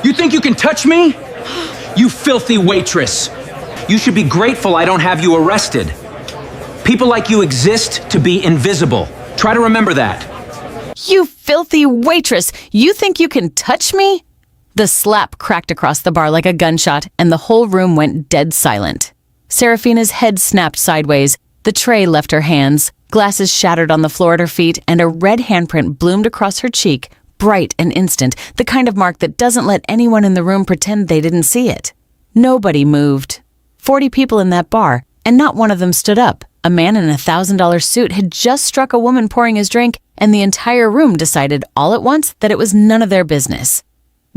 You think you can touch me? You filthy waitress. You should be grateful I don't have you arrested. People like you exist to be invisible. Try to remember that. You filthy waitress! You think you can touch me? The slap cracked across the bar like a gunshot, and the whole room went dead silent. Serafina's head snapped sideways. The tray left her hands. Glasses shattered on the floor at her feet, and a red handprint bloomed across her cheek, bright and instant, the kind of mark that doesn't let anyone in the room pretend they didn't see it. Nobody moved. 40 people in that bar, and not one of them stood up. A man in a $1,000 suit had just struck a woman pouring his drink, and the entire room decided all at once that it was none of their business.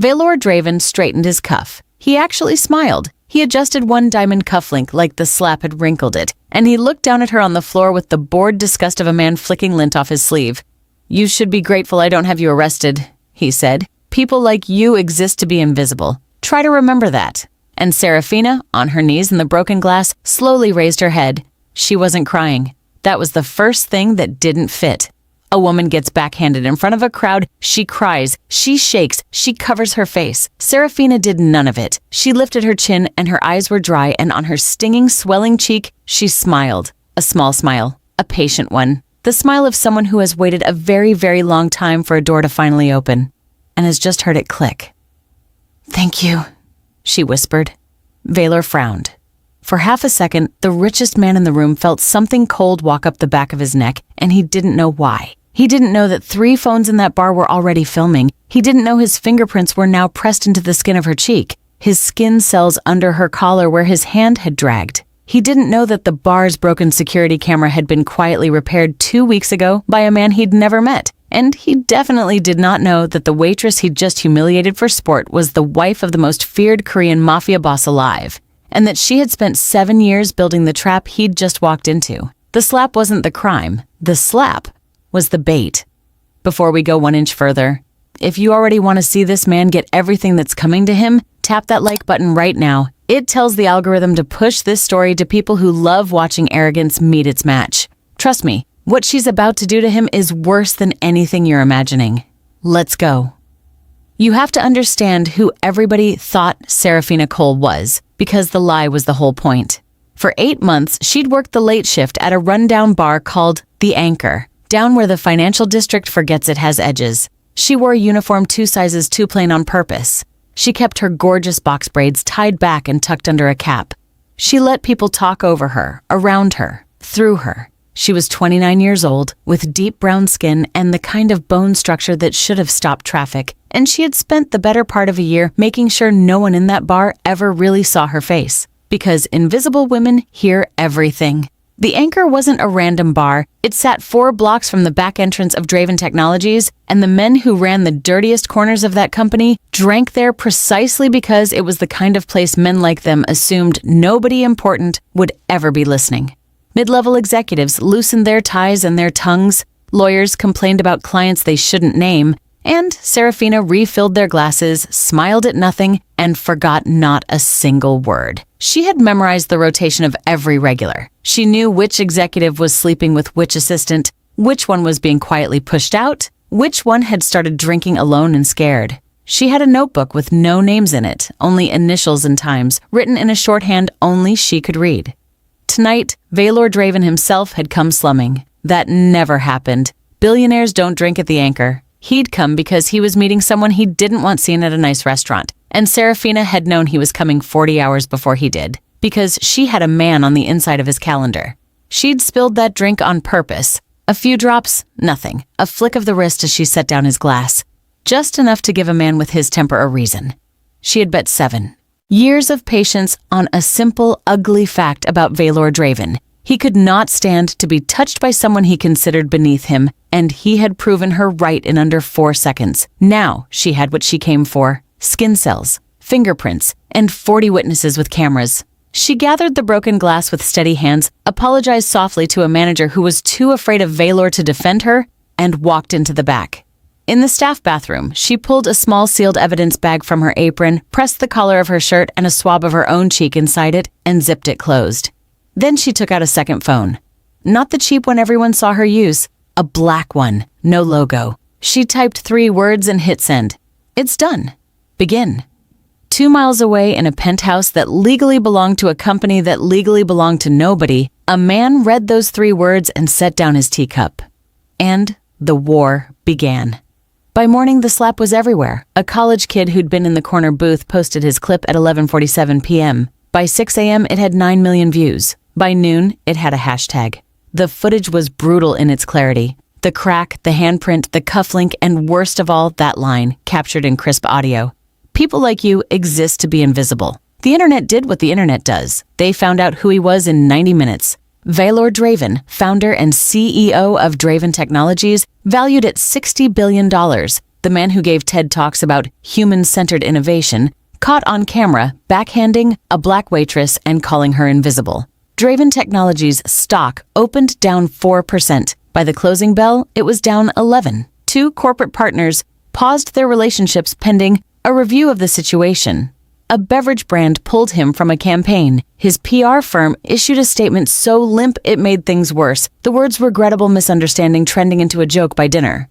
Vaelor Draven straightened his cuff. He actually smiled. He adjusted one diamond cufflink like the slap had wrinkled it, and he looked down at her on the floor with the bored disgust of a man flicking lint off his sleeve. "You should be grateful I don't have you arrested," he said. "People like you exist to be invisible. Try to remember that." And Serafina, on her knees in the broken glass, slowly raised her head. She wasn't crying. That was the first thing that didn't fit. A woman gets backhanded in front of a crowd. She cries. She shakes. She covers her face. Serafina did none of it. She lifted her chin and her eyes were dry, and on her stinging, swelling cheek, she smiled. A small smile. A patient one. The smile of someone who has waited a very, very long time for a door to finally open and has just heard it click. "Thank you," she whispered. Vaelor frowned. For half a second, the richest man in the room felt something cold walk up the back of his neck, and he didn't know why. He didn't know that 3 phones in that bar were already filming. He didn't know his fingerprints were now pressed into the skin of her cheek, his skin cells under her collar where his hand had dragged. He didn't know that the bar's broken security camera had been quietly repaired 2 weeks ago by a man he'd never met. And he definitely did not know that the waitress he'd just humiliated for sport was the wife of the most feared Korean Mafia Boss alive, and that she had spent 7 years building the trap he'd just walked into. The slap wasn't the crime. The slap was the bait. Before we go 1 inch further, if you already want to see this man get everything that's coming to him, tap that like button right now. It tells the algorithm to push this story to people who love watching arrogance meet its match. Trust me, what she's about to do to him is worse than anything you're imagining. Let's go. You have to understand who everybody thought Serafina Cole was, because the lie was the whole point. For 8 months, she'd worked the late shift at a rundown bar called The Anchor, down where the financial district forgets it has edges. She wore a uniform 2 sizes too plain on purpose. She kept her gorgeous box braids tied back and tucked under a cap. She let people talk over her, around her, through her. She was 29 years old, with deep brown skin and the kind of bone structure that should have stopped traffic, and she had spent the better part of a year making sure no one in that bar ever really saw her face. Because invisible women hear everything. The Anchor wasn't a random bar. It sat 4 blocks from the back entrance of Draven Technologies, and the men who ran the dirtiest corners of that company drank there precisely because it was the kind of place men like them assumed nobody important would ever be listening. Mid-level executives loosened their ties and their tongues, lawyers complained about clients they shouldn't name, and Serafina refilled their glasses, smiled at nothing, and forgot not a single word. She had memorized the rotation of every regular. She knew which executive was sleeping with which assistant, which one was being quietly pushed out, which one had started drinking alone and scared. She had a notebook with no names in it, only initials and times, written in a shorthand only she could read. Tonight, Vaelor Draven himself had come slumming. That never happened. Billionaires don't drink at the Anchor. He'd come because he was meeting someone he didn't want seen at a nice restaurant, and Serafina had known he was coming 40 hours before he did, because she had a man on the inside of his calendar. She'd spilled that drink on purpose. A few drops, nothing. A flick of the wrist as she set down his glass. Just enough to give a man with his temper a reason. She had bet 7. Years of patience on a simple, ugly fact about Vaelor Draven. He could not stand to be touched by someone he considered beneath him, and he had proven her right in under 4 seconds. Now she had what she came for: skin cells, fingerprints, and 40 witnesses with cameras. She gathered the broken glass with steady hands, apologized softly to a manager who was too afraid of Vaelor to defend her, and walked into the back. In the staff bathroom, she pulled a small sealed evidence bag from her apron, pressed the collar of her shirt and a swab of her own cheek inside it, and zipped it closed. Then she took out a second phone. Not the cheap one everyone saw her use, a black one, no logo. She typed 3 words and hit send. It's done. Begin. 2 miles away in a penthouse that legally belonged to a company that legally belonged to nobody, a man read those 3 words and set down his teacup. And the war began. By morning, the slap was everywhere. A college kid who'd been in the corner booth posted his clip at 11:47 p.m. By 6 a.m., it had 9 million views. By noon, it had a hashtag. The footage was brutal in its clarity. The crack, the handprint, the cufflink, and worst of all, that line, captured in crisp audio. People like you exist to be invisible. The internet did what the internet does. They found out who he was in 90 minutes. Vaelor Draven, founder and CEO of Draven Technologies, valued at $60 billion, the man who gave TED Talks about human-centered innovation, caught on camera backhanding a black waitress and calling her invisible. Draven Technologies' stock opened down 4%. By the closing bell, it was down 11%. 2 corporate partners paused their relationships pending a review of the situation. A beverage brand pulled him from a campaign. His PR firm issued a statement so limp it made things worse, the words regrettable misunderstanding trending into a joke by dinner.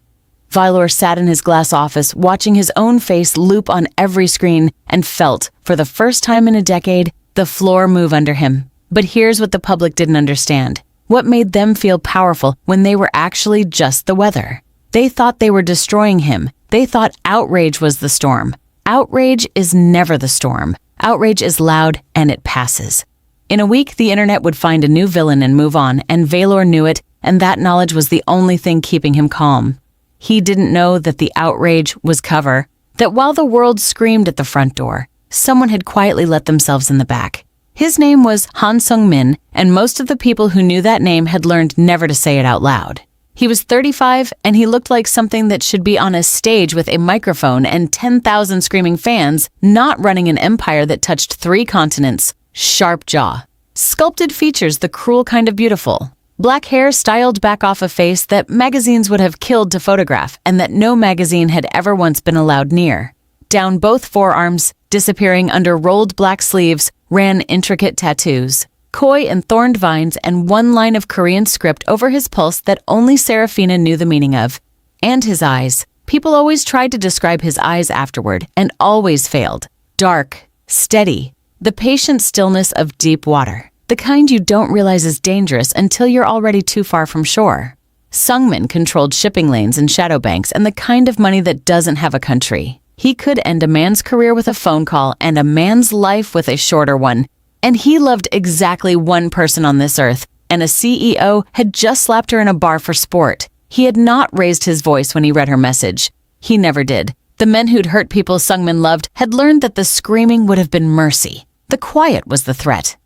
Vaelor sat in his glass office, watching his own face loop on every screen, and felt, for the first time in a decade, the floor move under him. But here's what the public didn't understand. What made them feel powerful when they were actually just the weather? They thought they were destroying him. They thought outrage was the storm. Outrage is never the storm. Outrage is loud and it passes. In a week, the internet would find a new villain and move on, and Vaelor knew it, and that knowledge was the only thing keeping him calm. He didn't know that the outrage was cover, that while the world screamed at the front door, someone had quietly let themselves in the back. His name was Han Sung-min, and most of the people who knew that name had learned never to say it out loud. He was 35, and he looked like something that should be on a stage with a microphone and 10,000 screaming fans, not running an empire that touched 3 continents. Sharp jaw. Sculpted features, the cruel kind of beautiful. Black hair styled back off a face that magazines would have killed to photograph, and that no magazine had ever once been allowed near. Down both forearms, disappearing under rolled black sleeves, ran intricate tattoos. Koi and thorned vines, and 1 line of Korean script over his pulse that only Serafina knew the meaning of. And his eyes. People always tried to describe his eyes afterward, and always failed. Dark, steady, the patient stillness of deep water. The kind you don't realize is dangerous until you're already too far from shore. Sungmin controlled shipping lanes and shadow banks, and the kind of money that doesn't have a country. He could end a man's career with a phone call and a man's life with a shorter one. And he loved exactly 1 person on this earth, and a CEO had just slapped her in a bar for sport. He had not raised his voice when he read her message. He never did. The men who'd hurt people Sungmin loved had learned that the screaming would have been mercy. The quiet was the threat.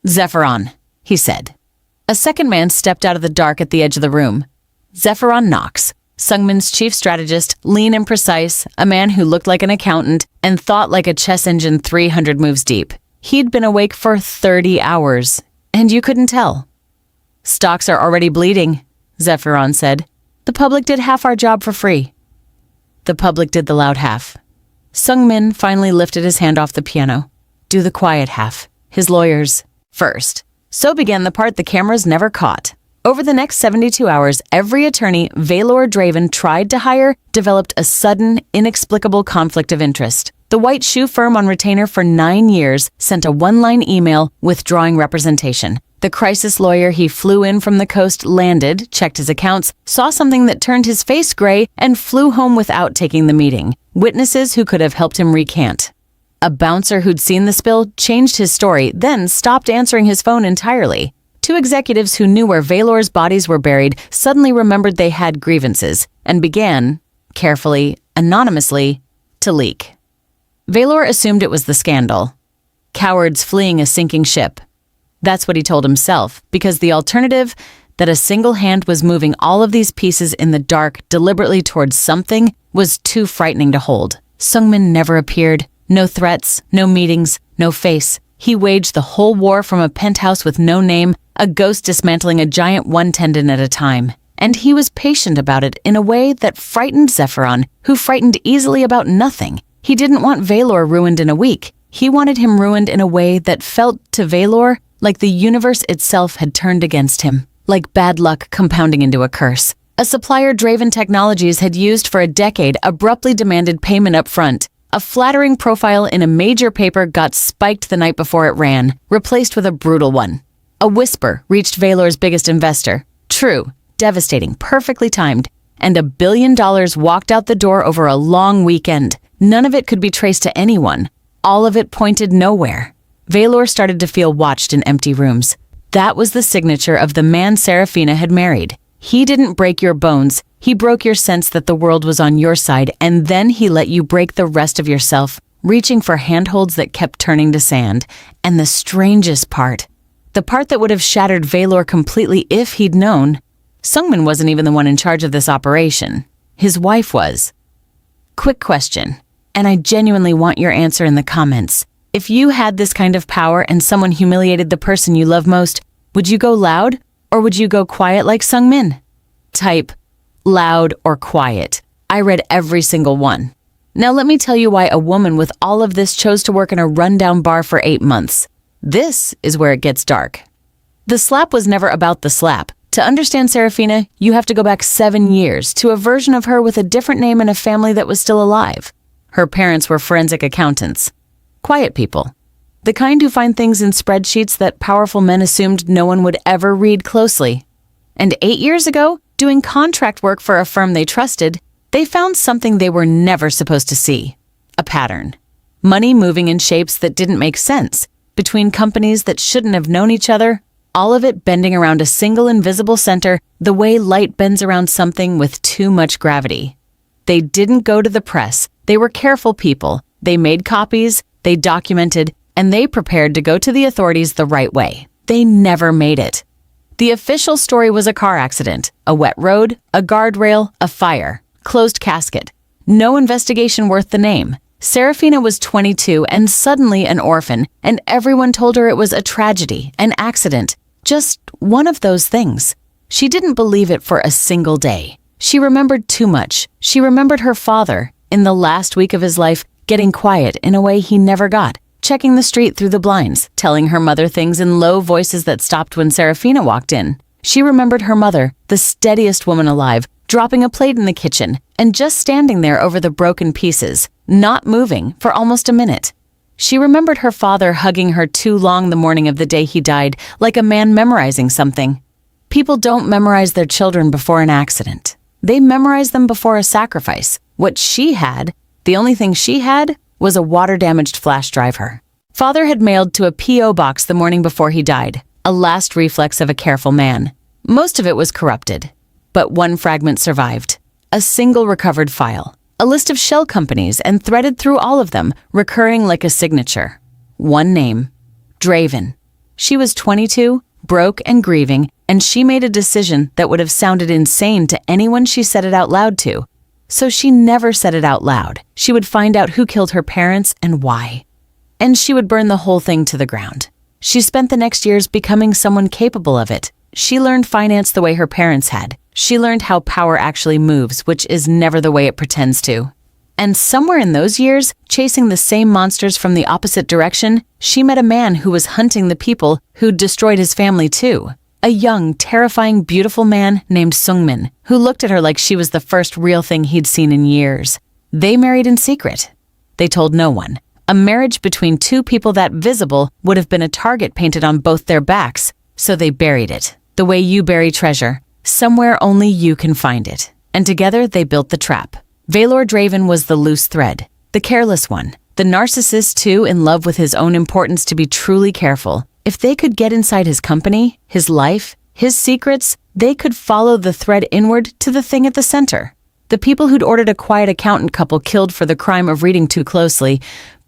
"Zephyron," he said. A second man stepped out of the dark at the edge of the room. Zephyron Knox, Sungmin's chief strategist, lean and precise, a man who looked like an accountant and thought like a chess engine 300 moves deep. He'd been awake for 30 hours, and you couldn't tell. "Stocks are already bleeding," Zephyron said. "The public did half our job for free." The public did the loud half. Sungmin finally lifted his hand off the piano. "Do the quiet half. His lawyers first." So began the part the cameras never caught. Over the next 72 hours, every attorney Vaelor Draven tried to hire developed a sudden, inexplicable conflict of interest. The white shoe firm on retainer for 9 years sent a 1-line email withdrawing representation. The crisis lawyer he flew in from the coast landed, checked his accounts, saw something that turned his face gray, and flew home without taking the meeting. Witnesses who could have helped him recant. A bouncer who'd seen the spill changed his story, then stopped answering his phone entirely. 2 executives who knew where Vaelor's bodies were buried suddenly remembered they had grievances and began, carefully, anonymously, to leak. Vaelor assumed it was the scandal. Cowards fleeing a sinking ship. That's what he told himself, because the alternative, that a single hand was moving all of these pieces in the dark deliberately towards something, was too frightening to hold. Sungmin never appeared. No threats, no meetings, no face. He waged the whole war from a penthouse with no name, a ghost dismantling a giant 1 tendon at a time. And he was patient about it in a way that frightened Zephyron, who frightened easily about nothing. He didn't want Vaelor ruined in a week. He wanted him ruined in a way that felt to Vaelor like the universe itself had turned against him, like bad luck compounding into a curse. A supplier Draven Technologies had used for a decade abruptly demanded payment up front. A flattering profile in a major paper got spiked the night before it ran, replaced with a brutal one. A whisper reached Vaelor's biggest investor. True, devastating, perfectly timed. And $1 billion walked out the door over a long weekend. None of it could be traced to anyone. All of it pointed nowhere. Vaelor started to feel watched in empty rooms. That was the signature of the man Serafina had married. He didn't break your bones. He broke your sense that the world was on your side, and then he let you break the rest of yourself, reaching for handholds that kept turning to sand. And the strangest part, the part that would have shattered Vaelor completely if he'd known, Sungmin wasn't even the one in charge of this operation. His wife was. Quick question, and I genuinely want your answer in the comments. If you had this kind of power and someone humiliated the person you love most, would you go loud or would you go quiet like Sungmin? Type loud or quiet. I read every single one. Now let me tell you why a woman with all of this chose to work in a rundown bar for 8 months. This is where it gets dark. The slap was never about the slap. To understand Serafina, you have to go back 7 years to a version of her with a different name and a family that was still alive. Her parents were forensic accountants. Quiet people. The kind who find things in spreadsheets that powerful men assumed no one would ever read closely. And 8 years ago, doing contract work for a firm they trusted, they found something they were never supposed to see. A pattern. Money moving in shapes that didn't make sense, between companies that shouldn't have known each other, all of it bending around a single invisible center the way light bends around something with too much gravity. They didn't go to the press. They were careful people. They made copies, they documented, and they prepared to go to the authorities the right way. They never made it. The official story was a car accident, a wet road, a guardrail, a fire, closed casket. No investigation worth the name. Serafina was 22 and suddenly an orphan, and everyone told her it was a tragedy, an accident, just one of those things. She didn't believe it for a single day. She remembered too much. She remembered her father, in the last week of his life, getting quiet in a way he never got, checking the street through the blinds, telling her mother things in low voices that stopped when Serafina walked in. She remembered her mother, the steadiest woman alive, dropping a plate in the kitchen and just standing there over the broken pieces, not moving for almost a minute. She remembered her father hugging her too long the morning of the day he died, like a man memorizing something. People don't memorize their children before an accident. They memorize them before a sacrifice. What she had, the only thing she had, was a water-damaged flash drive. Father had mailed to a P.O. box the morning before he died, a last reflex of a careful man. Most of it was corrupted, but one fragment survived. A single recovered file. A list of shell companies, and threaded through all of them, recurring like a signature. One name. Draven. She was 22, broke and grieving, and she made a decision that would have sounded insane to anyone she said it out loud to. So she never said it out loud. She would find out who killed her parents and why. And she would burn the whole thing to the ground. She spent the next years becoming someone capable of it. She learned finance the way her parents had. She learned how power actually moves, which is never the way it pretends to. And somewhere in those years, chasing the same monsters from the opposite direction, she met a man who was hunting the people who'd destroyed his family too. A young, terrifying, beautiful man named Sungmin, who looked at her like she was the first real thing he'd seen in years. They married in secret. They told no one. A marriage between two people that visible would have been a target painted on both their backs, so they buried it. The way you bury treasure. Somewhere only you can find it. And together they built the trap. Vaelor Draven was the loose thread, the careless one, the narcissist too, in love with his own importance to be truly careful. If they could get inside his company, his life, his secrets, they could follow the thread inward to the thing at the center. The people who'd ordered a quiet accountant couple killed for the crime of reading too closely.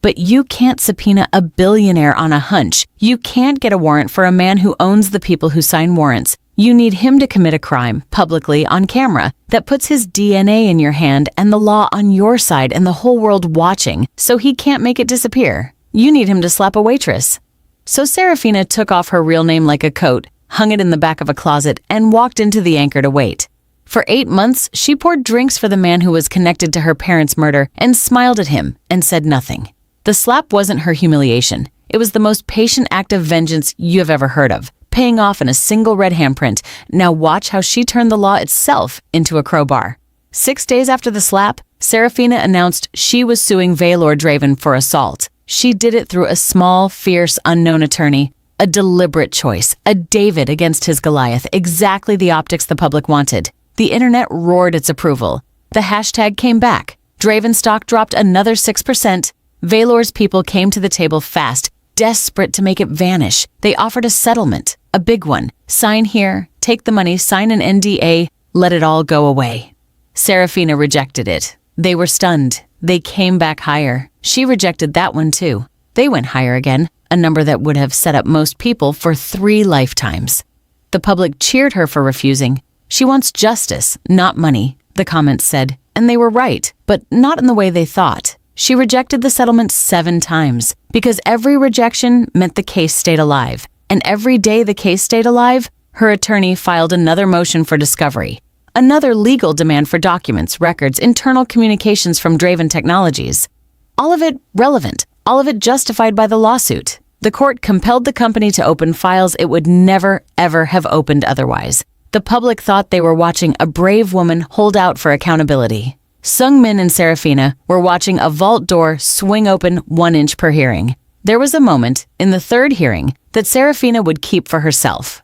But you can't subpoena a billionaire on a hunch. You can't get a warrant for a man who owns the people who sign warrants. You need him to commit a crime, publicly, on camera, that puts his DNA in your hand and the law on your side and the whole world watching, so he can't make it disappear. You need him to slap a waitress. So Serafina took off her real name like a coat, hung it in the back of a closet, and walked into the anchor to wait. For 8 months, she poured drinks for the man who was connected to her parents' murder and smiled at him and said nothing. The slap wasn't her humiliation. It was the most patient act of vengeance you have ever heard of, paying off in a single red handprint. Now watch how she turned the law itself into a crowbar. 6 days after the slap, Serafina announced she was suing Vaelor Draven for assault. She did it through a small, fierce, unknown attorney. A deliberate choice, a David against his Goliath, exactly the optics the public wanted. The internet roared its approval. The hashtag came back. Draven stock dropped another 6%. Vaelor's people came to the table fast, desperate to make it vanish. They offered a settlement, a big one. Sign here, take the money, sign an NDA, let it all go away. Serafina rejected it. They were stunned. They came back higher. She rejected that one too. They went higher again, a number that would have set up most people for 3 lifetimes. The public cheered her for refusing. She wants justice, not money, the comments said, and they were right, but not in the way they thought. She rejected the settlement 7 times, because every rejection meant the case stayed alive, and every day the case stayed alive, her attorney filed another motion for discovery, another legal demand for documents, records, internal communications from Draven Technologies. All of it relevant, all of it justified by the lawsuit. The court compelled the company to open files it would never, ever have opened otherwise. The public thought they were watching a brave woman hold out for accountability. Sungmin and Serafina were watching a vault door swing open 1 inch per hearing. There was a moment, in the 3rd hearing, that Serafina would keep for herself.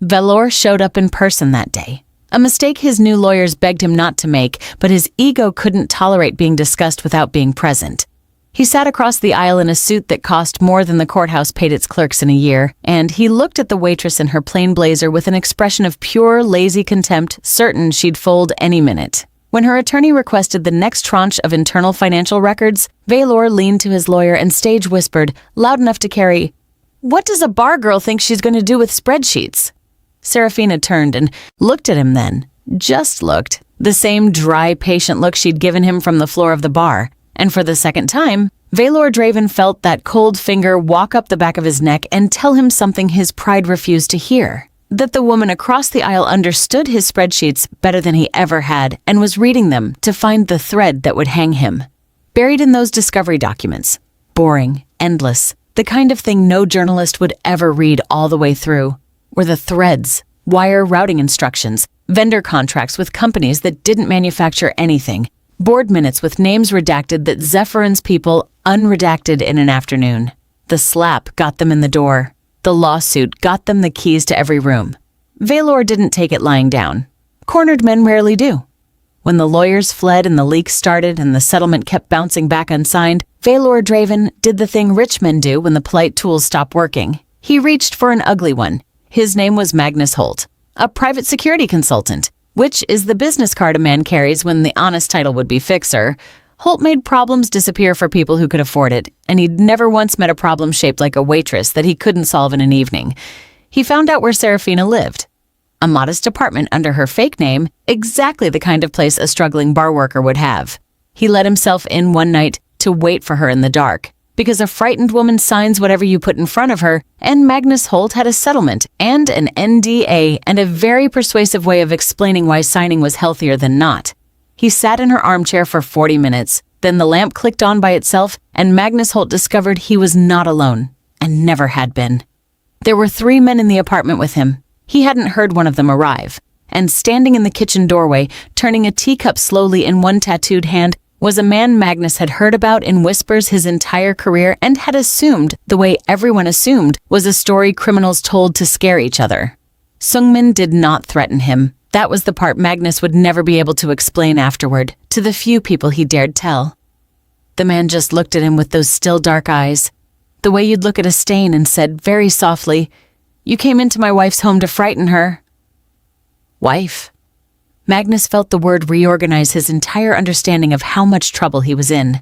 Vaelor showed up in person that day. A mistake his new lawyers begged him not to make, but his ego couldn't tolerate being discussed without being present. He sat across the aisle in a suit that cost more than the courthouse paid its clerks in a year, and he looked at the waitress in her plain blazer with an expression of pure, lazy contempt, certain she'd fold any minute. When her attorney requested the next tranche of internal financial records, Vaelor leaned to his lawyer and stage whispered, loud enough to carry, "What does a bar girl think she's going to do with spreadsheets?" Serafina turned and looked at him then. Just looked. The same dry, patient look she'd given him from the floor of the bar. And for the second time, Vaelor Draven felt that cold finger walk up the back of his neck and tell him something his pride refused to hear. That the woman across the aisle understood his spreadsheets better than he ever had and was reading them to find the thread that would hang him. Buried in those discovery documents. Boring, endless, the kind of thing no journalist would ever read all the way through. Were the threads, wire routing instructions, vendor contracts with companies that didn't manufacture anything, board minutes with names redacted that Zephyrins people unredacted in an afternoon. The slap got them in the door. The lawsuit got them the keys to every room. Vaelor didn't take it lying down. Cornered men rarely do. When the lawyers fled and the leaks started and the settlement kept bouncing back unsigned, Vaelor Draven did the thing rich men do when the polite tools stop working. He reached for an ugly one. His name was Magnus Holt, a private security consultant, which is the business card a man carries when the honest title would be fixer. Holt made problems disappear for people who could afford it, and he'd never once met a problem shaped like a waitress that he couldn't solve in an evening. He found out where Serafina lived. A modest apartment under her fake name, exactly the kind of place a struggling bar worker would have. He let himself in one night to wait for her in the dark, because a frightened woman signs whatever you put in front of her, and Magnus Holt had a settlement and an NDA and a very persuasive way of explaining why signing was healthier than not. He sat in her armchair for 40 minutes, then the lamp clicked on by itself, and Magnus Holt discovered he was not alone, and never had been. There were 3 men in the apartment with him. He hadn't heard one of them arrive, and standing in the kitchen doorway, turning a teacup slowly in one tattooed hand, was a man Magnus had heard about in whispers his entire career and had assumed, the way everyone assumed, was a story criminals told to scare each other. Sungmin did not threaten him. That was the part Magnus would never be able to explain afterward, to the few people he dared tell. The man just looked at him with those still dark eyes, the way you'd look at a stain, and said very softly, "You came into my wife's home to frighten her." Wife. Magnus felt the word reorganize his entire understanding of how much trouble he was in.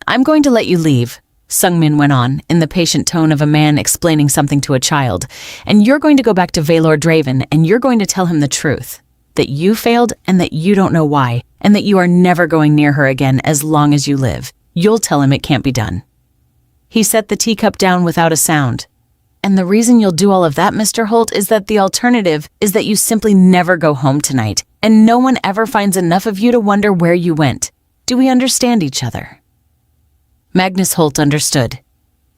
"I'm going to let you leave," Sungmin went on, in the patient tone of a man explaining something to a child. "And you're going to go back to Vaelor Draven, and you're going to tell him the truth. That you failed, and that you don't know why, and that you are never going near her again as long as you live. You'll tell him it can't be done." He set the teacup down without a sound. "And the reason you'll do all of that, Mr. Holt, is that the alternative is that you simply never go home tonight, and no one ever finds enough of you to wonder where you went. Do we understand each other?" Magnus Holt understood.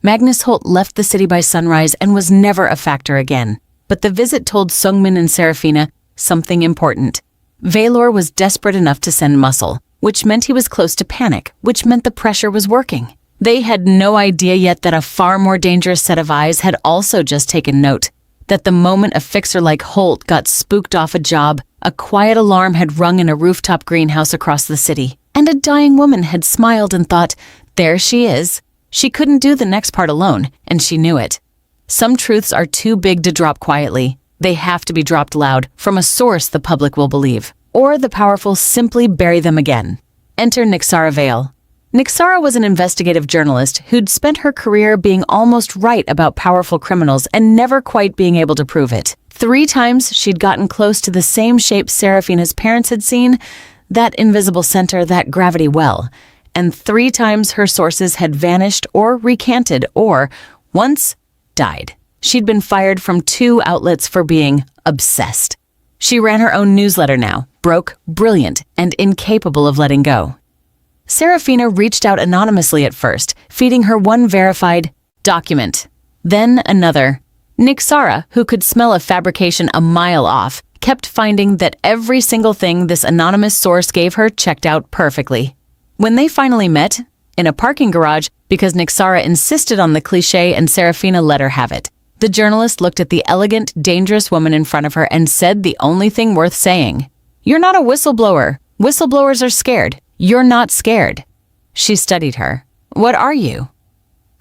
Magnus Holt left the city by sunrise and was never a factor again. But the visit told Sungmin and Serafina something important. Vaelor was desperate enough to send muscle. which meant he was close to panic, which meant the pressure was working. They had no idea yet that a far more dangerous set of eyes had also just taken note, that the moment a fixer like Holt got spooked off a job, a quiet alarm had rung in a rooftop greenhouse across the city, and a dying woman had smiled and thought, there she is. She couldn't do the next part alone, and she knew it. Some truths are too big to drop quietly. They have to be dropped loud, from a source the public will believe, or the powerful simply bury them again. Enter Nixara Vale. Nixara was an investigative journalist who'd spent her career being almost right about powerful criminals and never quite being able to prove it. 3 times she'd gotten close to the same shape Serafina's parents had seen, that invisible center, that gravity well. And 3 times her sources had vanished or recanted or, once, died. She'd been fired from 2 outlets for being obsessed. She ran her own newsletter now, broke, brilliant, and incapable of letting go. Serafina reached out anonymously at first, feeding her one verified document. Then another. Nixara, who could smell a fabrication a mile off, kept finding that every single thing this anonymous source gave her checked out perfectly. When they finally met, in a parking garage, because Nixara insisted on the cliché and Serafina let her have it, the journalist looked at the elegant, dangerous woman in front of her and said the only thing worth saying. You're not a whistleblower. Whistleblowers are scared. You're not scared. She studied her. What are you?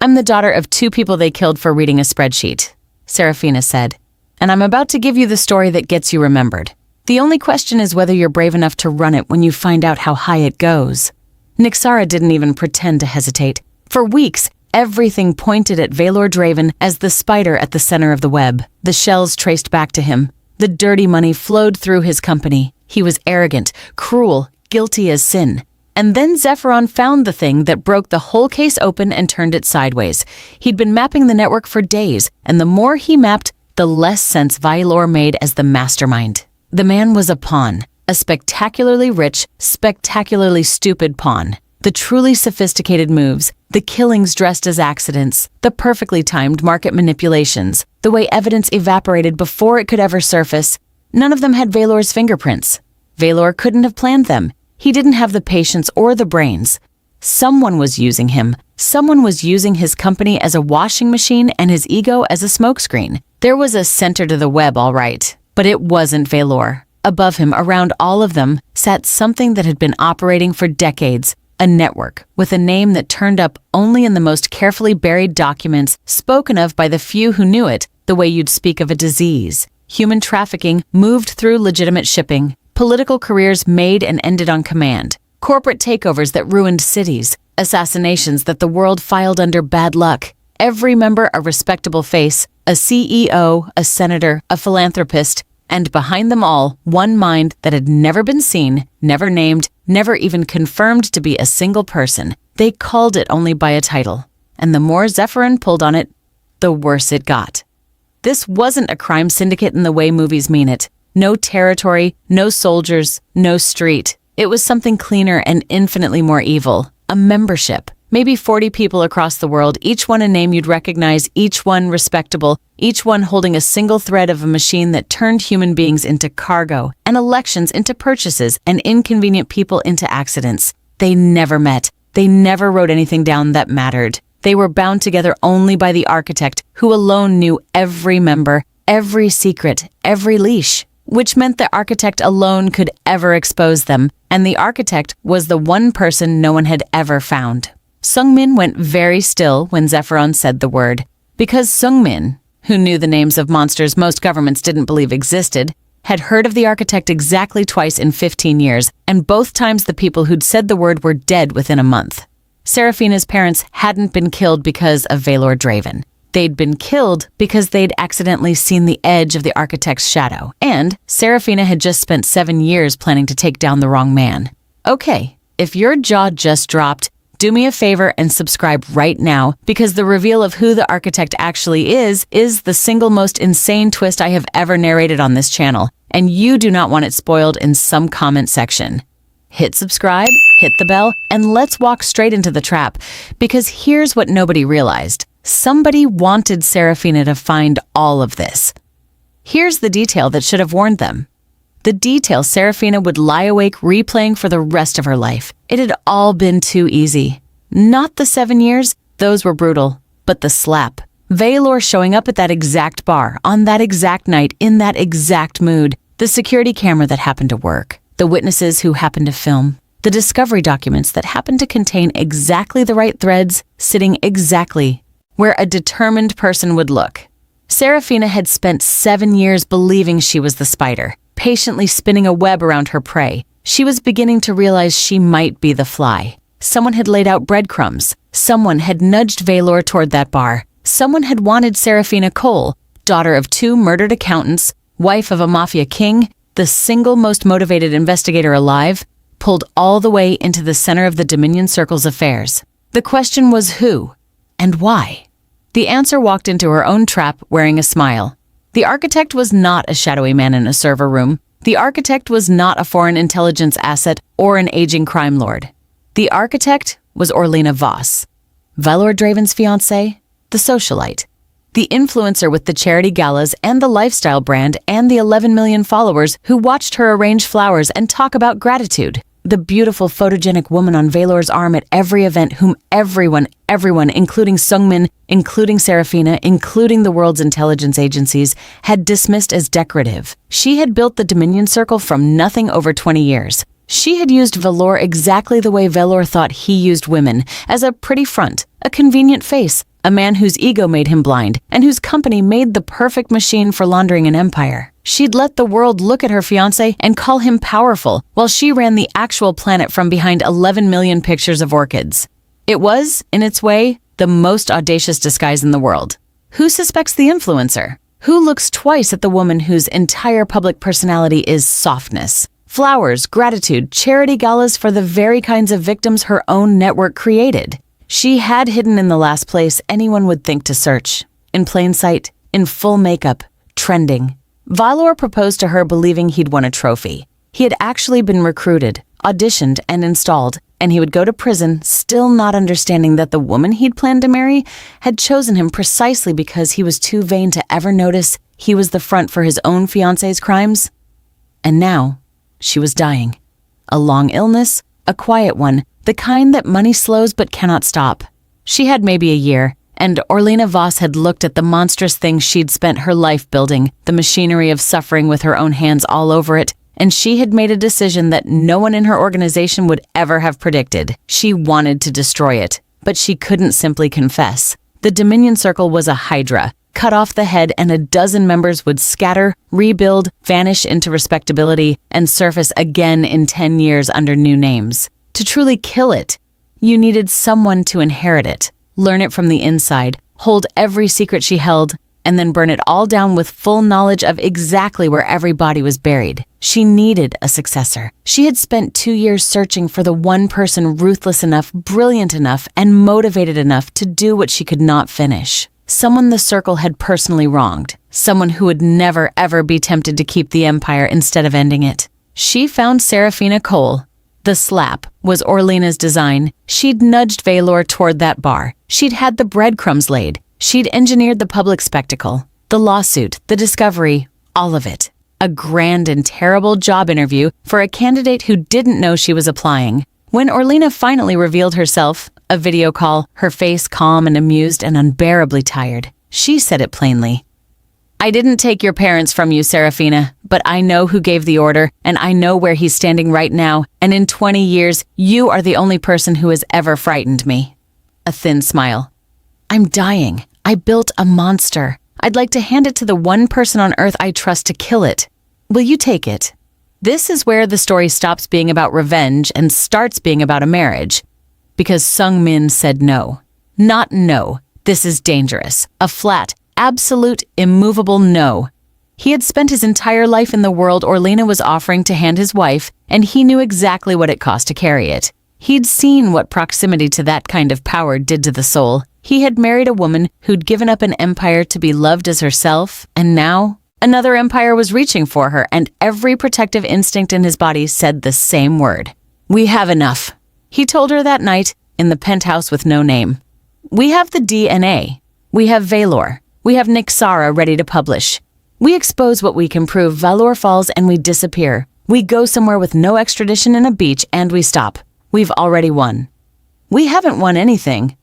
I'm the daughter of 2 people they killed for reading a spreadsheet, Serafina said, and I'm about to give you the story that gets you remembered. The only question is whether you're brave enough to run it when you find out how high it goes. Nixara didn't even pretend to hesitate. For weeks, everything pointed at Vaelor Draven as the spider at the center of the web. The shells traced back to him. The dirty money flowed through his company. He was arrogant, cruel, guilty as sin. And then Zephyron found the thing that broke the whole case open and turned it sideways. He'd been mapping the network for days, and the more he mapped, the less sense Vaelor made as the mastermind. The man was a pawn, a spectacularly rich, spectacularly stupid pawn. The truly sophisticated moves, the killings dressed as accidents, the perfectly timed market manipulations, the way evidence evaporated before it could ever surface, none of them had Vaelor's fingerprints. Vaelor couldn't have planned them. He didn't have the patience or the brains. Someone was using him. Someone was using his company as a washing machine and his ego as a smokescreen. There was a center to the web, all right, but it wasn't Vaelor. Above him, around all of them, sat something that had been operating for decades, a network with a name that turned up only in the most carefully buried documents spoken of by the few who knew it, the way you'd speak of a disease. Human trafficking moved through legitimate shipping. Political careers made and ended on command, corporate takeovers that ruined cities, assassinations that the world filed under bad luck, every member a respectable face, a CEO, a senator, a philanthropist, and behind them all, one mind that had never been seen, never named, never even confirmed to be a single person. They called it only by a title, and the more Zephyrin pulled on it, the worse it got. This wasn't a crime syndicate in the way movies mean it. No territory, no soldiers, no street. It was something cleaner and infinitely more evil. A membership. Maybe 40 people across the world, each one a name you'd recognize, each one respectable, each one holding a single thread of a machine that turned human beings into cargo, and elections into purchases, and inconvenient people into accidents. They never met. They never wrote anything down that mattered. They were bound together only by the architect, who alone knew every member, every secret, every leash. Which meant the architect alone could ever expose them, and the architect was the one person no one had ever found. Sungmin went very still when Zephyron said the word, because Sungmin, who knew the names of monsters most governments didn't believe existed, had heard of the architect exactly twice in 15 years, and both times the people who'd said the word were dead within a month. Serafina's parents hadn't been killed because of Vaelor Draven. They'd been killed because they'd accidentally seen the edge of the architect's shadow, and Serafina had just spent 7 years planning to take down the wrong man. Okay, if your jaw just dropped, do me a favor and subscribe right now, because the reveal of who the architect actually is the single most insane twist I have ever narrated on this channel, and you do not want it spoiled in some comment section. Hit subscribe, hit the bell, and let's walk straight into the trap, because here's what nobody realized. Somebody wanted Serafina to find all of this. Here's the detail that should have warned them. The details Serafina would lie awake replaying for the rest of her life. It had all been too easy. Not the 7 years, those were brutal, but the slap. Vaelor showing up at that exact bar, on that exact night, in that exact mood. The security camera that happened to work. The witnesses who happened to film. The discovery documents that happened to contain exactly the right threads, sitting exactly where a determined person would look. Serafina had spent 7 years believing she was the spider, patiently spinning a web around her prey. She was beginning to realize she might be the fly. Someone had laid out breadcrumbs. Someone had nudged Vaelor toward that bar. Someone had wanted Serafina Cole, daughter of 2 murdered accountants, wife of a mafia king, the single most motivated investigator alive, pulled all the way into the center of the Dominion Circle's affairs. The question was who and why? The answer walked into her own trap wearing a smile. The architect was not a shadowy man in a server room. The architect was not a foreign intelligence asset or an aging crime lord. The architect was Orlena Voss, Vaelor Draven's fiancée, the socialite, the influencer with the charity galas and the lifestyle brand and the 11 million followers who watched her arrange flowers and talk about gratitude. The beautiful photogenic woman on Vaelor's arm at every event whom everyone, including Sungmin, including Serafina, including the world's intelligence agencies, had dismissed as decorative. She had built the Dominion Circle from nothing over 20 years. She had used Vaelor exactly the way Vaelor thought he used women, as a pretty front, a convenient face, a man whose ego made him blind, and whose company made the perfect machine for laundering an empire. She'd let the world look at her fiancé and call him powerful, while she ran the actual planet from behind 11 million pictures of orchids. It was, in its way, the most audacious disguise in the world. Who suspects the influencer? Who looks twice at the woman whose entire public personality is softness? Flowers, gratitude, charity galas for the very kinds of victims her own network created. She had hidden in the last place anyone would think to search. In plain sight, in full makeup, trending. Vaelor proposed to her believing he'd won a trophy. He had actually been recruited, auditioned, and installed, and he would go to prison still not understanding that the woman he'd planned to marry had chosen him precisely because he was too vain to ever notice he was the front for his own fiancé's crimes. And now, she was dying. A long illness, a quiet one, the kind that money slows but cannot stop. She had maybe a year, and Orlena Voss had looked at the monstrous things she'd spent her life building, the machinery of suffering with her own hands all over it, and she had made a decision that no one in her organization would ever have predicted. She wanted to destroy it, but she couldn't simply confess. The Dominion Circle was a hydra. Cut off the head and a dozen members would scatter, rebuild, vanish into respectability, and surface again in 10 years under new names. To truly kill it, you needed someone to inherit it, learn it from the inside, hold every secret she held, and then burn it all down with full knowledge of exactly where every body was buried. She needed a successor. She had spent 2 years searching for the one person ruthless enough, brilliant enough, and motivated enough to do what she could not finish. Someone the Circle had personally wronged. Someone who would never, ever be tempted to keep the Empire instead of ending it. She found Serafina Cole. The slap was Orlena's design. She'd nudged Vaelor toward that bar. She'd had the breadcrumbs laid. She'd engineered the public spectacle, the lawsuit, the discovery, all of it. A grand and terrible job interview for a candidate who didn't know she was applying. When Orlena finally revealed herself, a video call, her face calm and amused and unbearably tired, she said it plainly. "I didn't take your parents from you, Serafina, but I know who gave the order, and I know where he's standing right now, and in 20 years, you are the only person who has ever frightened me." A thin smile. "I'm dying. I built a monster. I'd like to hand it to the one person on Earth I trust to kill it. Will you take it?" This is where the story stops being about revenge and starts being about a marriage. Because Sung Min said no. Not no. This is dangerous. A flat, absolute, immovable no. He had spent his entire life in the world Orlena was offering to hand his wife, and he knew exactly what it cost to carry it. He'd seen what proximity to that kind of power did to the soul. He had married a woman who'd given up an empire to be loved as herself, and now another empire was reaching for her, and every protective instinct in his body said the same word. "We have enough," he told her that night in the penthouse with no name. "We have the DNA. We have Vaelor. We have Nixara ready to publish. We expose what we can prove, Vaelor falls, and we disappear. We go somewhere with no extradition and a beach, and we stop. We've already won. We haven't won anything.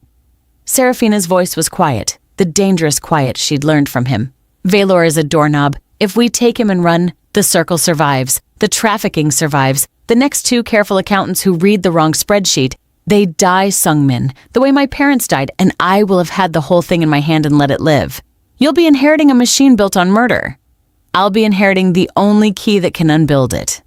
Serafina's voice was quiet, the dangerous quiet she'd learned from him. Vaelor is a doorknob. If we take him and run, the circle survives. The trafficking survives. The next two careful accountants who read the wrong spreadsheet, they die Sungmin, the way my parents died, and I will have had the whole thing in my hand and let it live. You'll be inheriting a machine built on murder. I'll be inheriting the only key that can unbuild it.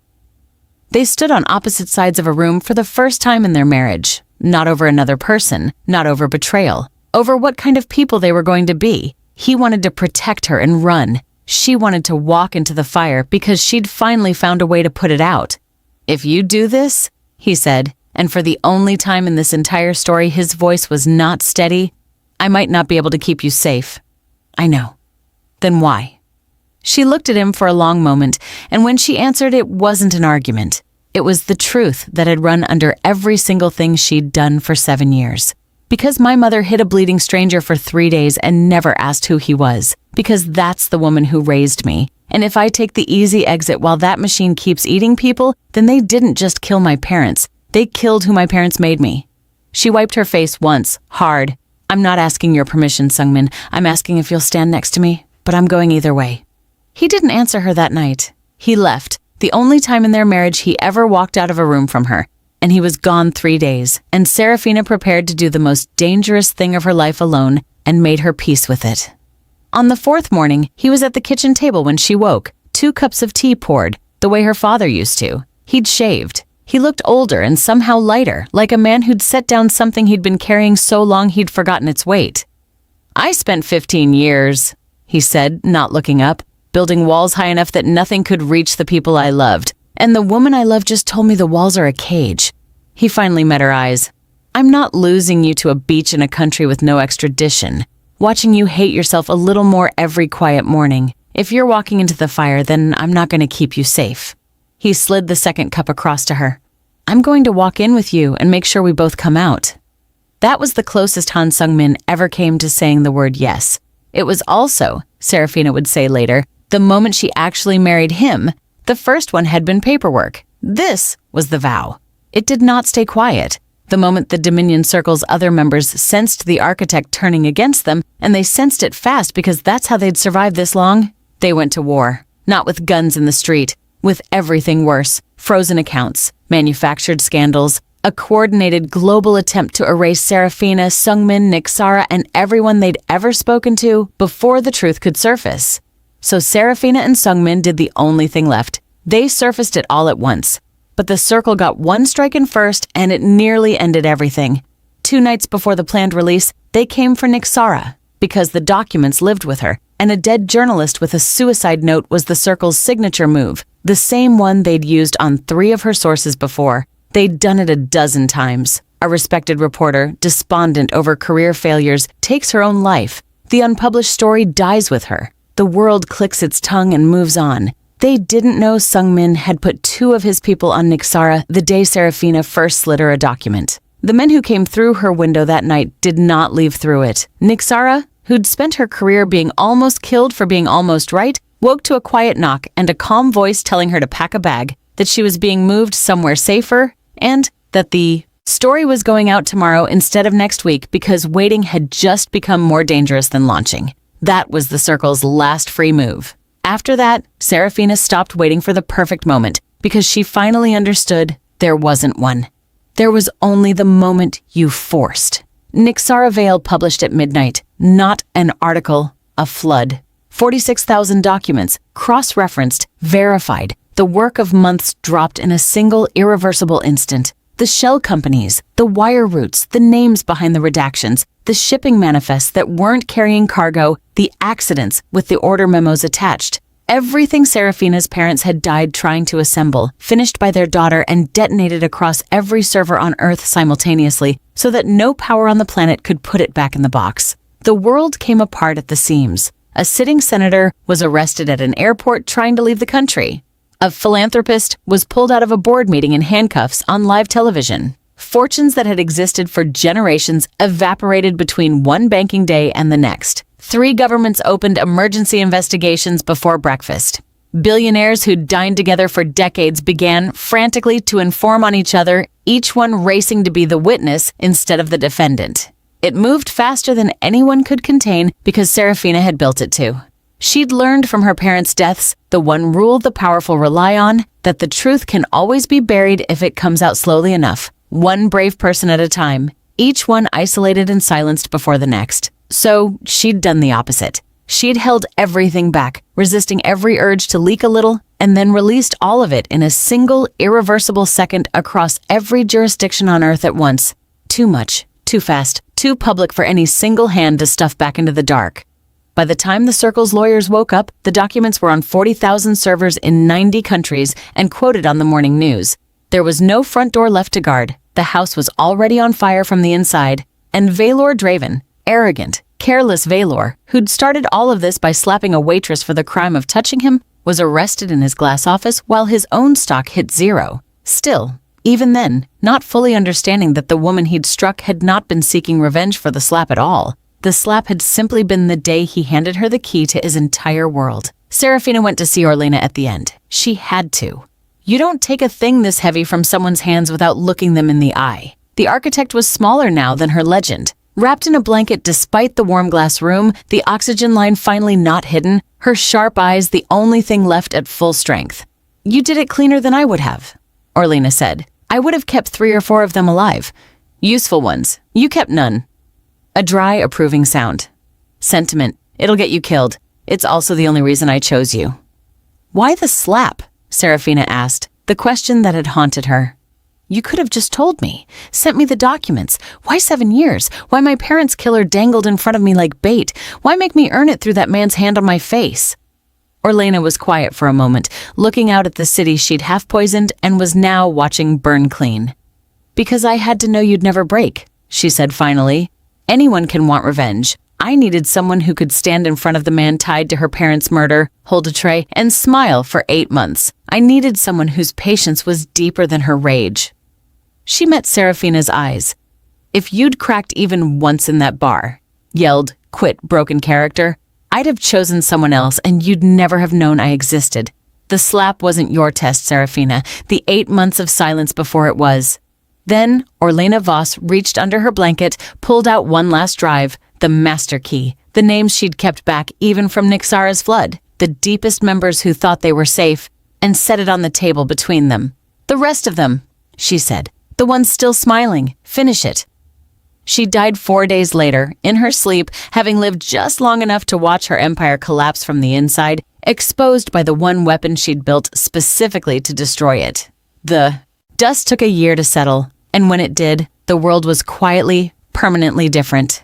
They stood on opposite sides of a room for the first time in their marriage. Not over another person, not over betrayal, over what kind of people they were going to be. He wanted to protect her and run. She wanted to walk into the fire because she'd finally found a way to put it out. If you do this, he said, and for the only time in this entire story his voice was not steady, I might not be able to keep you safe. I know. Then why? She looked at him for a long moment, and when she answered, it wasn't an argument. It was the truth that had run under every single thing she'd done for 7 years. Because my mother hid a bleeding stranger for 3 days and never asked who he was. Because that's the woman who raised me. And if I take the easy exit while that machine keeps eating people, then they didn't just kill my parents. They killed who my parents made me. She wiped her face once, hard. I'm not asking your permission, Sungmin. I'm asking if you'll stand next to me, but I'm going either way. He didn't answer her that night. He left, the only time in their marriage he ever walked out of a room from her. And he was gone 3 days, and Serafina prepared to do the most dangerous thing of her life alone and made her peace with it. On the 4th morning, he was at the kitchen table when she woke, 2 cups of tea poured, the way her father used to. He'd shaved. He looked older and somehow lighter, like a man who'd set down something he'd been carrying so long he'd forgotten its weight. I spent 15 years, he said, not looking up, building walls high enough that nothing could reach the people I loved. And the woman I love just told me the walls are a cage. He finally met her eyes. I'm not losing you to a beach in a country with no extradition. Watching you hate yourself a little more every quiet morning. If you're walking into the fire, then I'm not going to keep you safe. He slid the 2nd cup across to her. I'm going to walk in with you and make sure we both come out. That was the closest Han Sungmin ever came to saying the word yes. It was also, Serafina would say later, the moment she actually married him. The first one had been paperwork. This was the vow. It did not stay quiet. The moment the Dominion Circle's other members sensed the architect turning against them, and they sensed it fast because that's how they'd survived this long, they went to war. Not with guns in the street, with everything worse. Frozen accounts, manufactured scandals, a coordinated global attempt to erase Serafina, Sungmin, Nixara, and everyone they'd ever spoken to before the truth could surface. So Serafina and Sungmin did the only thing left. They surfaced it all at once. But the circle got one strike in first, and it nearly ended everything. 2 nights before the planned release, they came for Nixara, because the documents lived with her, and a dead journalist with a suicide note was the circle's signature move, the same one they'd used on 3 of her sources before. They'd done it a dozen times. A respected reporter, despondent over career failures, takes her own life. The unpublished story dies with her. The world clicks its tongue and moves on. They didn't know Sungmin had put 2 of his people on Nixara the day Serafina first slid her a document. The men who came through her window that night did not leave through it. Nixara, who'd spent her career being almost killed for being almost right, woke to a quiet knock and a calm voice telling her to pack a bag, that she was being moved somewhere safer, and that the story was going out tomorrow instead of next week because waiting had just become more dangerous than launching. That was the circle's last free move. After that, Serafina stopped waiting for the perfect moment because she finally understood there wasn't one. There was only the moment you forced. Nixara Vail published at midnight, not an article, a flood. 46,000 documents, cross-referenced, verified. The work of months dropped in a single irreversible instant. The shell companies, the wire routes, the names behind the redactions, the shipping manifests that weren't carrying cargo, the accidents with the order memos attached. Everything Serafina's parents had died trying to assemble, finished by their daughter and detonated across every server on Earth simultaneously so that no power on the planet could put it back in the box. The world came apart at the seams. A sitting senator was arrested at an airport trying to leave the country. A philanthropist was pulled out of a board meeting in handcuffs on live television. Fortunes that had existed for generations evaporated between one banking day and the next. 3 governments opened emergency investigations before breakfast. Billionaires who'd dined together for decades began frantically to inform on each other, each one racing to be the witness instead of the defendant. It moved faster than anyone could contain because Serafina had built it to. She'd learned from her parents' deaths, the one rule the powerful rely on, that the truth can always be buried if it comes out slowly enough, one brave person at a time, each one isolated and silenced before the next. So she'd done the opposite. She'd held everything back, resisting every urge to leak a little, and then released all of it in a single, irreversible second across every jurisdiction on Earth at once. Too much, too fast, too public for any single hand to stuff back into the dark. By the time the Circle's lawyers woke up, the documents were on 40,000 servers in 90 countries and quoted on the morning news. There was no front door left to guard. The house was already on fire from the inside. And Vaelor Draven, arrogant, careless Vaelor, who'd started all of this by slapping a waitress for the crime of touching him, was arrested in his glass office while his own stock hit 0. Still, even then, not fully understanding that the woman he'd struck had not been seeking revenge for the slap at all. The slap had simply been the day he handed her the key to his entire world. Serafina went to see Orlena at the end. She had to. You don't take a thing this heavy from someone's hands without looking them in the eye. The architect was smaller now than her legend. Wrapped in a blanket despite the warm glass room, the oxygen line finally not hidden, her sharp eyes the only thing left at full strength. You did it cleaner than I would have, Orlena said. I would have kept 3 or 4 of them alive. Useful ones. You kept none. A dry, approving sound. Sentiment. It'll get you killed. It's also the only reason I chose you. Why the slap? Serafina asked, the question that had haunted her. You could have just told me. Sent me the documents. Why 7 years? Why my parents' killer dangled in front of me like bait? Why make me earn it through that man's hand on my face? Orlena was quiet for a moment, looking out at the city she'd half poisoned and was now watching burn clean. Because I had to know you'd never break, she said finally. Anyone can want revenge. I needed someone who could stand in front of the man tied to her parents' murder, hold a tray, and smile for 8 months. I needed someone whose patience was deeper than her rage. She met Serafina's eyes. If you'd cracked even once in that bar, yelled, quit, broken character, I'd have chosen someone else and you'd never have known I existed. The slap wasn't your test, Serafina. The 8 months of silence before it was. Then, Orlena Voss reached under her blanket, pulled out one last drive, the master key, the names she'd kept back even from Nixara's flood, the deepest members who thought they were safe, and set it on the table between them. The rest of them, she said, the ones still smiling, finish it. She died 4 days later, in her sleep, having lived just long enough to watch her empire collapse from the inside, exposed by the one weapon she'd built specifically to destroy it. The dust took a year to settle. And when it did, the world was quietly, permanently different.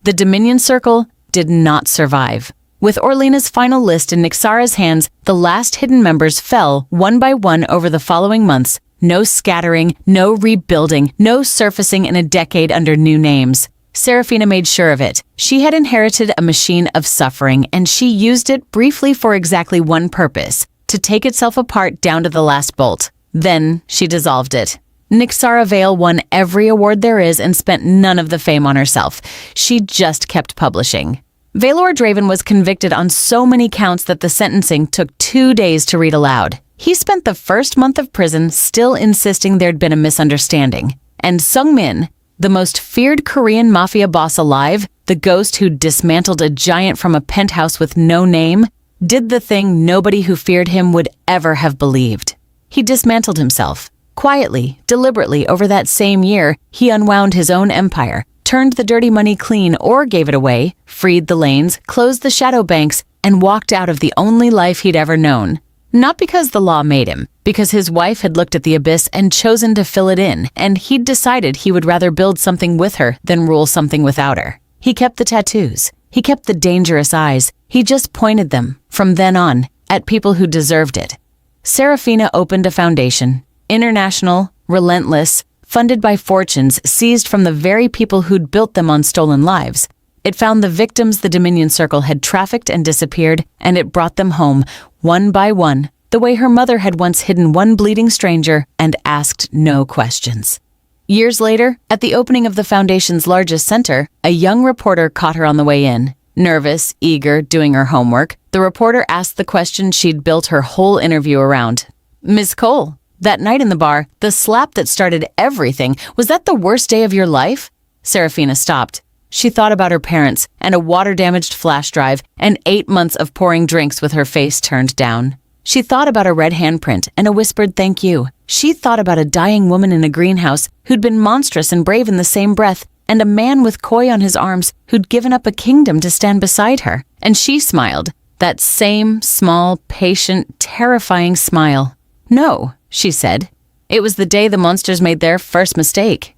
The Dominion Circle did not survive. With Orlena's final list in Nixara's hands, the last hidden members fell one by one over the following months. No scattering, no rebuilding, no surfacing in a decade under new names. Serafina made sure of it. She had inherited a machine of suffering, and she used it briefly for exactly one purpose, to take itself apart down to the last bolt. Then she dissolved it. Nixara Vael won every award there is and spent none of the fame on herself. She just kept publishing. Vaelor Draven was convicted on so many counts that the sentencing took 2 days to read aloud. He spent the first month of prison still insisting there'd been a misunderstanding. And Sung Min, the most feared Korean Mafia boss alive, the ghost who dismantled a giant from a penthouse with no name, did the thing nobody who feared him would ever have believed. He dismantled himself. Quietly, deliberately, over that same year, he unwound his own empire, turned the dirty money clean or gave it away, freed the lanes, closed the shadow banks, and walked out of the only life he'd ever known. Not because the law made him, because his wife had looked at the abyss and chosen to fill it in, and he'd decided he would rather build something with her than rule something without her. He kept the tattoos. He kept the dangerous eyes. He just pointed them, from then on, at people who deserved it. Serafina opened a foundation. International, relentless, funded by fortunes seized from the very people who'd built them on stolen lives. It found the victims the Dominion Circle had trafficked and disappeared, and it brought them home, one by one, the way her mother had once hidden one bleeding stranger and asked no questions. Years later, at the opening of the Foundation's largest center, a young reporter caught her on the way in. Nervous, eager, doing her homework, the reporter asked the question she'd built her whole interview around. Miss Cole, that night in the bar, the slap that started everything, was that the worst day of your life? Serafina stopped. She thought about her parents and a water-damaged flash drive and 8 months of pouring drinks with her face turned down. She thought about a red handprint and a whispered thank you. She thought about a dying woman in a greenhouse who'd been monstrous and brave in the same breath, and a man with koi on his arms who'd given up a kingdom to stand beside her. And she smiled, that same small, patient, terrifying smile. No, she said. It was the day the monsters made their first mistake.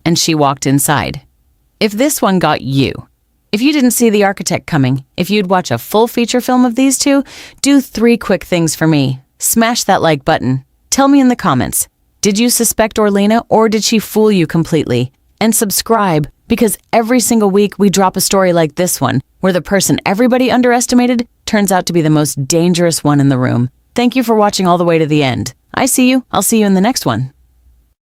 And she walked inside. If this one got you, if you didn't see The Architect coming, if you'd watch a full feature film of these two, do 3 quick things for me. Smash that like button. Tell me in the comments, did you suspect Orlena or did she fool you completely? And subscribe, because every single week we drop a story like this one, where the person everybody underestimated turns out to be the most dangerous one in the room. Thank you for watching all the way to the end. I see you. I'll see you in the next one.